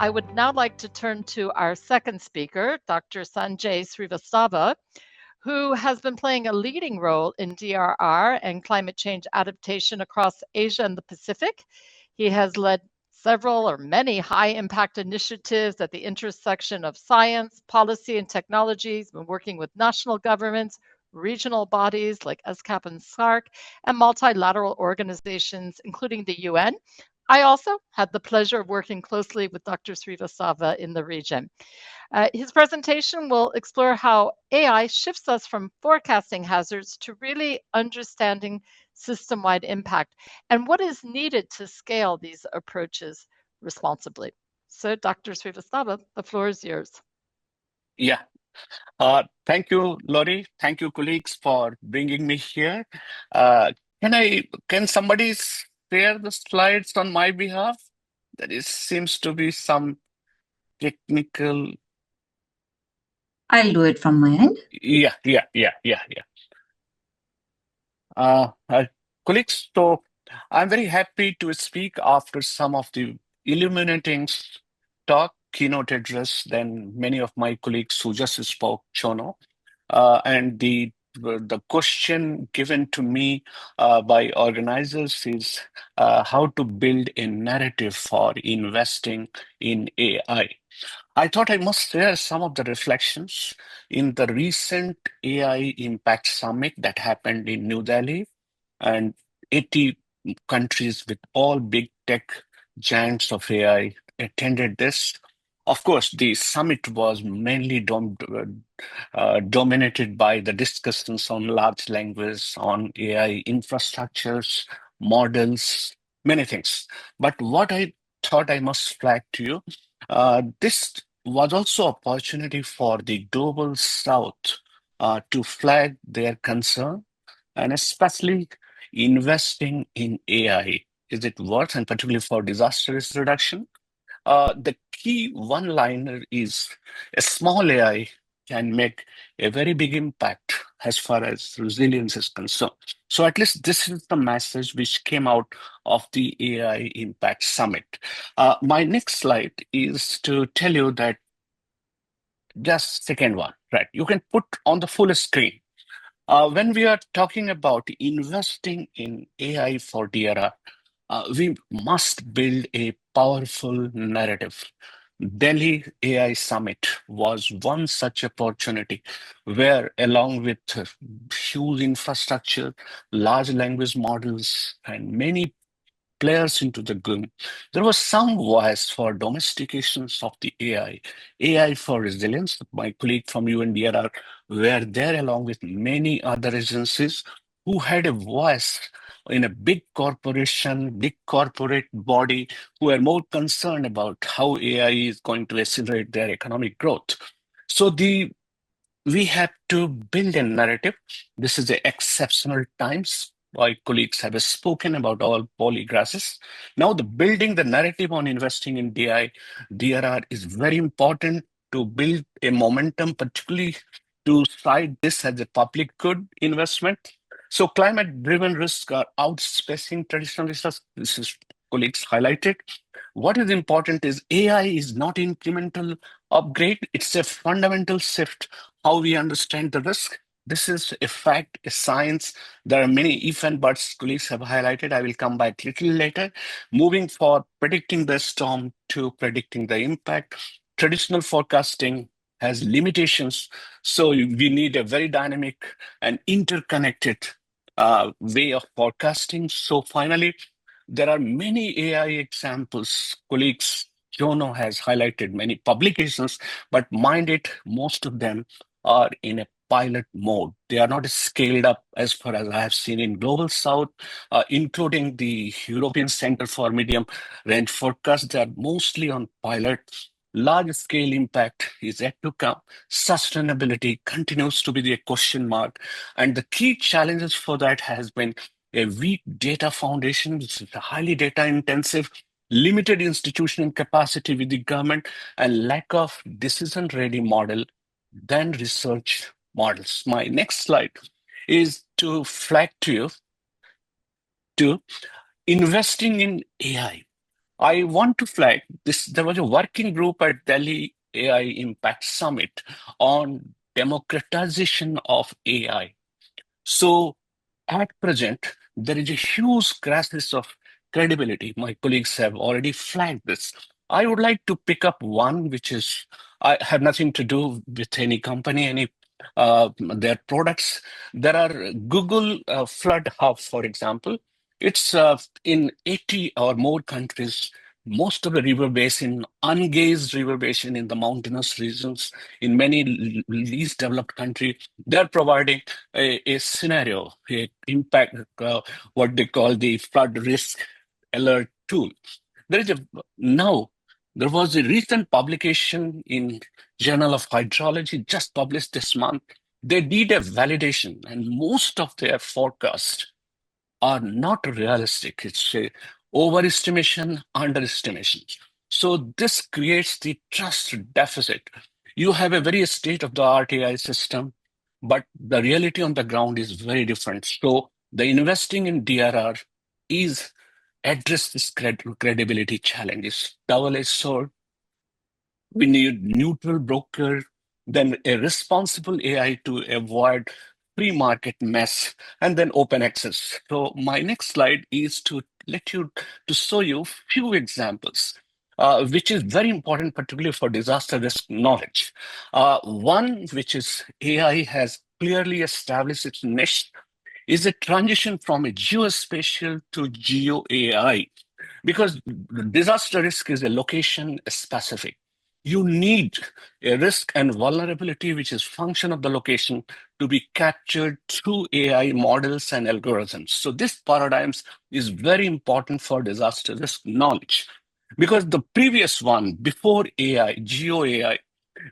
I would now like to turn to our second speaker, Dr. Sanjay Srivastava, who has been playing a leading role in DRR and climate change adaptation across Asia and the Pacific. He has led several or many high-impact initiatives at the intersection of science, policy, and technology. He's been working with national governments, regional bodies like ESCAP and SARC, and multilateral organizations, including the UN. I also had the pleasure of working closely with Dr. Srivastava in the region. His presentation will explore how AI shifts us from forecasting hazards to really understanding system-wide impact and what is needed to scale these approaches responsibly. So, Dr. Srivastava, the floor is yours. Yeah. Thank you, Laurie. Thank you, colleagues, for bringing me here. Can somebody share the slides on my behalf? Seems to be some technical. I'll do it from my end. Yeah. Colleagues, so I'm very happy to speak after some of the illuminating keynote address than many of my colleagues who just spoke, Chono. And the question given to me by organizers is how to build a narrative for investing in AI. I thought I must share some of the reflections in the recent AI Impact Summit that happened in New Delhi, and 80 countries with all big tech giants of AI attended this. Of course, the summit was mainly dominated by the discussions on large language, on AI infrastructures, models, many things. But what I thought I must flag to you, this was also opportunity for the global South to flag their concern and especially investing in AI. Is it worth, and particularly for disaster risk reduction? The key one-liner is a small AI can make a very big impact as far as resilience is concerned. So at least this is the message which came out of the AI Impact Summit. My next slide is to tell you that just second one, right? You can put on the full screen. When we are talking about investing in AI for DRR, we must build a powerful narrative. Delhi AI Summit was one such opportunity where, along with huge infrastructure, large language models, and many players into the game, there was some voice for domestications of the AI for resilience. My colleague from UNDRR were there along with many other agencies who had a voice in a big corporation, big corporate body who are more concerned about how AI is going to accelerate their economic growth. So we have to build a narrative. This is the exceptional times. My colleagues have spoken about all polygrasses. Now, the building the narrative on investing in DRR is very important to build a momentum, particularly to cite this as a public good investment. So climate-driven risks are outspacing traditional research. This is colleagues highlighted. What is important is AI is not incremental upgrade. It's a fundamental shift how we understand the risk. This is a fact, a science. There are many if and buts colleagues have highlighted. I will come back a little later. Moving for predicting the storm to predicting the impact. Traditional forecasting has limitations, so we need a very dynamic and interconnected way of forecasting. So finally, there are many AI examples. Colleagues, Jono has highlighted many publications, but mind it, most of them are in a pilot mode. They are not scaled up as far as I have seen in Global South, including the European Center for Medium Range Forecast. They are mostly on pilot. Large scale impact is yet to come. Sustainability continues to be the question mark. And the key challenges for that has been a weak data foundation, which is highly data intensive, limited institutional capacity with the government, and lack of decision ready model than research models. My next slide is to flag to you to investing in AI. I want to flag this. There was a working group at Delhi AI Impact Summit on democratization of AI. So at present, there is a huge crisis of credibility. My colleagues have already flagged this. I would like to pick up one, which is I have nothing to do with any company, any their products. There are Google Flood Hub, for example. It's in 80 or more countries. Most of the river basin, ungazed river basin in the mountainous regions, in many least developed countries, they're providing a scenario, a impact, what they call the flood risk alert tool. There is a now there was a recent publication in Journal of Hydrology just published this month. They did a validation, and most of their forecasts are not realistic. It's a overestimation, underestimation. So this creates the trust deficit. You have a very state-of-the-art AI system, but the reality on the ground is very different. So the investing in DRR is address this credibility challenges. Double-edged sword. We need neutral broker, then a responsible AI to avoid free market mess, and then open access. So my next slide is to show you few examples, which is very important, particularly for disaster risk knowledge. One, which is AI has clearly established its niche, is a transition from a geospatial to geo AI, because disaster risk is a location specific. You need a risk and vulnerability which is function of the location to be captured through AI models and algorithms. So this paradigms is very important for disaster risk knowledge, because the previous one before AI, geo AI,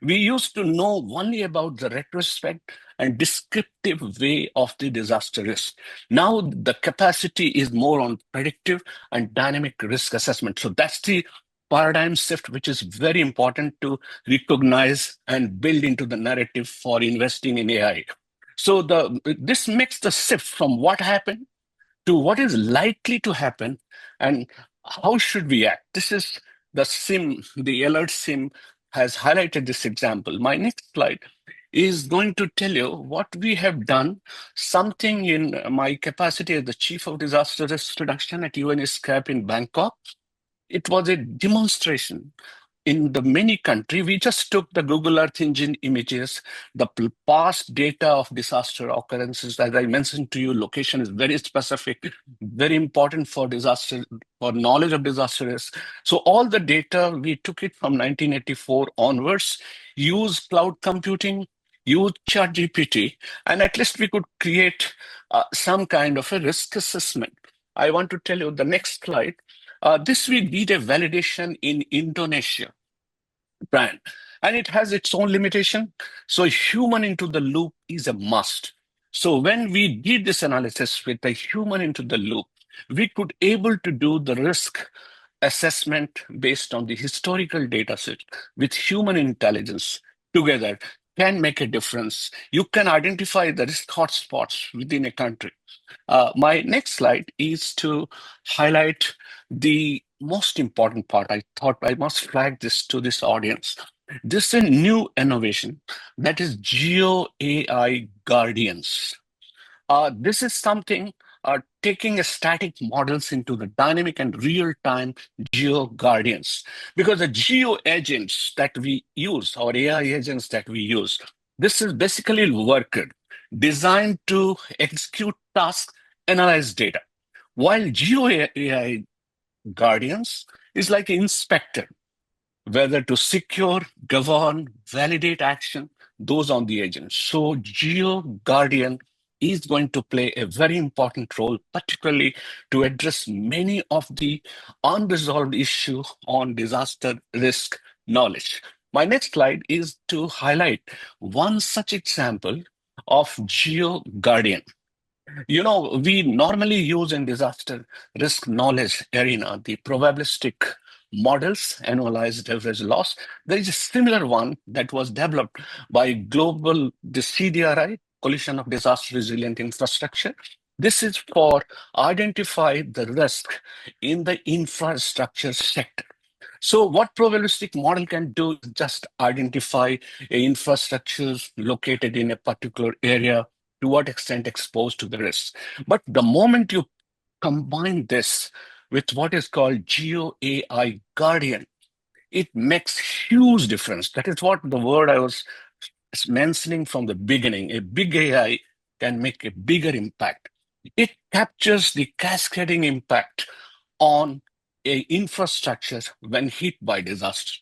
we used to know only about the retrospect and descriptive way of the disaster risk. Now the capacity is more on predictive and dynamic risk assessment. So that's the paradigm shift, which is very important to recognize and build into the narrative for investing in AI. So this makes the shift from what happened to what is likely to happen and how should we act. This is the alert sim has highlighted this example. My next slide is going to tell you what we have done, something in my capacity as the Chief of Disaster Risk Reduction at UNSCAP in Bangkok. It was a demonstration in the many country. We just took the Google Earth Engine images, the past data of disaster occurrences. As I mentioned to you, location is very specific, very important for disaster, for knowledge of disaster risk. So all the data, we took it from 1984 onwards, used cloud computing, used ChatGPT, and at least we could create some kind of a risk assessment. I want to tell you the next slide. This we did a validation in Indonesia brand, and it has its own limitation. So human into the loop is a must. So when we did this analysis with a human into the loop, we could able to do the risk assessment based on the historical data set with human intelligence together can make a difference. You can identify the risk hotspots within a country. My next slide is to highlight the most important part. I thought I must flag this to this audience. This is a new innovation that is Geo AI Guardians. This is something taking a static models into the dynamic and real-time geo guardians. Because the geo agents that we use, or AI agents that we use, this is basically worker designed to execute tasks, analyze data. While geo AI guardians is like an inspector, whether to secure, govern, validate action, those on the agent. So Geo Guardian is going to play a very important role, particularly to address many of the unresolved issues on disaster risk knowledge. My next slide is to highlight one such example of Geo Guardian. You know, we normally use in disaster risk knowledge arena the probabilistic models, annualized average loss. There is a similar one that was developed by global, the CDRI, Coalition of Disaster Resilient Infrastructure. This is for identify the risk in the infrastructure sector. So what probabilistic model can do is just identify infrastructures located in a particular area, to what extent exposed to the risk. But the moment you combine this with what is called GeoAI Guardian, it makes huge difference. That is what the word I was mentioning from the beginning. A big AI can make a bigger impact. It captures the cascading impact on a infrastructure when hit by disaster.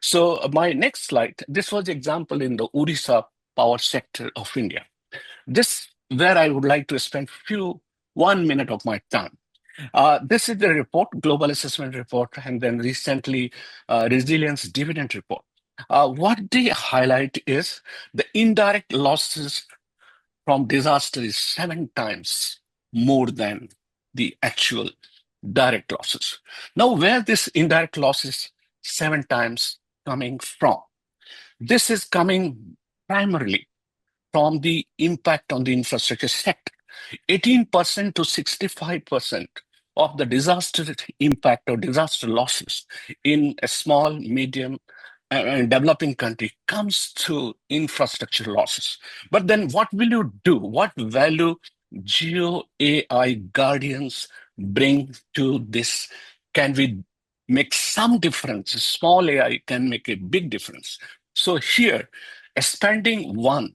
So my next slide, this was example in the Odisha power sector of India. This where I would like to spend 1 minute of my time. This is the report, Global Assessment Report, and then recently Resilience Dividend Report. What they highlight is the indirect losses from disaster is 7 times more than the actual direct losses. Now, where this indirect loss is 7 times coming from? This is coming primarily from the impact on the infrastructure sector. 18% to 65% of the disaster impact or disaster losses in a small, medium, and developing country comes through infrastructure losses. But then what will you do? What value Geo AI guardians bring to this? Can we make some difference? Small AI can make a big difference. So here, expanding one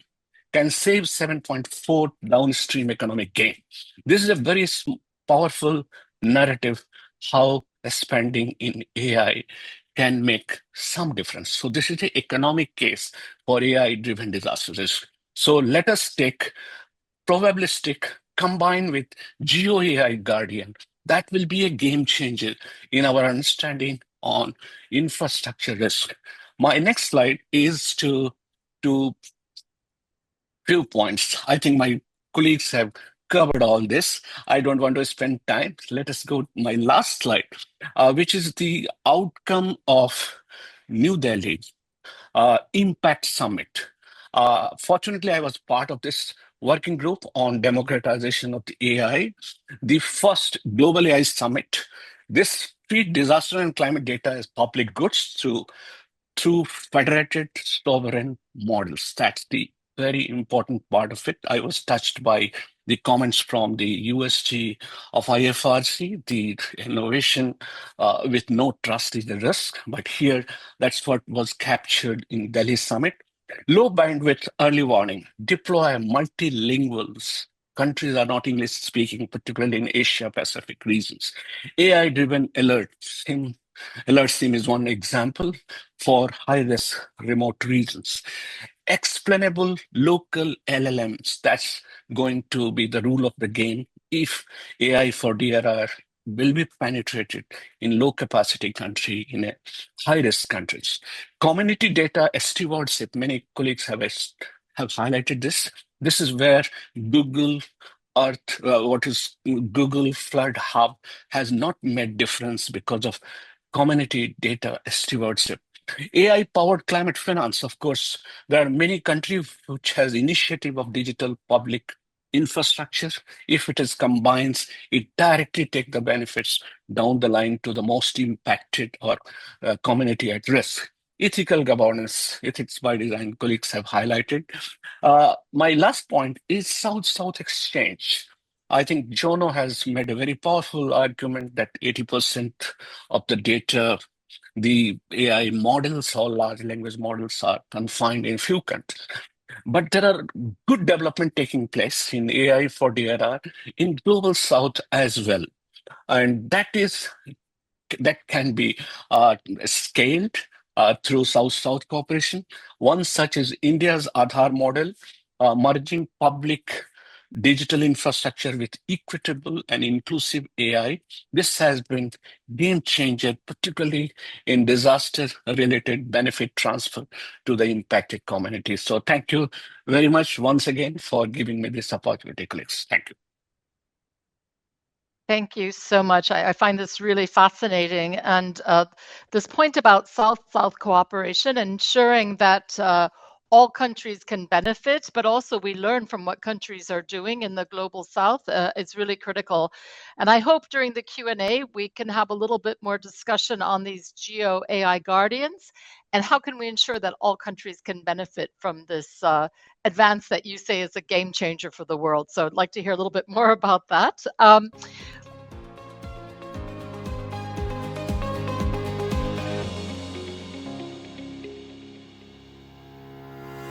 can save 7.4 downstream economic gain. This is a very powerful narrative how spending in AI can make some difference. So this is the economic case for AI-driven disaster risk. So let us take probabilistic combined with GeoAI Guardian. That will be a game changer in our understanding on infrastructure risk. My next slide is to few points. I think my colleagues have covered all this. I don't want to spend time. Let us go to my last slide, which is the outcome of New Delhi Impact Summit. Fortunately, I was part of this working group on democratization of the AI, the first global AI summit. This treat disaster and climate data as public goods through federated sovereign models. That's the very important part of it. I was touched by the comments from the USG of IFRC, the innovation with no trust is the risk. But here, that's what was captured in Delhi summit. Low bandwidth early warning, deploy multilinguals. Countries are not English speaking, particularly in Asia Pacific regions. AI driven alert SIM is one example for high risk remote regions. Explainable local LLMs, that's going to be the rule of the game if AI for DRR will be penetrated in low capacity country, in a high risk countries. Community data stewardship, many colleagues have highlighted this. This is where Google Earth, what is Google Flood Hub has not made difference because of community data stewardship. AI-powered climate finance, of course, there are many countries which has initiative of digital public infrastructure. If it is combines, it directly take the benefits down the line to the most impacted or community at risk. Ethical governance, ethics by design, colleagues have highlighted. My last point is South-South exchange. I think Jono has made a very powerful argument that 80% of the data, the AI models or large language models are confined in few countries. But there are good development taking place in AI for DRR in global South as well. And that can be scaled through South-South cooperation. One such is India's Aadhaar model, merging public digital infrastructure with equitable and inclusive AI. This has been game changer, particularly in disaster-related benefit transfer to the impacted communities. So thank you very much once again for giving me this opportunity, colleagues. Thank you. Thank you so much. I find this really fascinating. And this point about South-South cooperation, ensuring that all countries can benefit, but also we learn from what countries are doing in the global south. It's really critical. And I hope during the Q&A, we can have a little bit more discussion on these GeoAI guardians and how can we ensure that all countries can benefit from this advance that you say is a game changer for the world. So I'd like to hear a little bit more about that.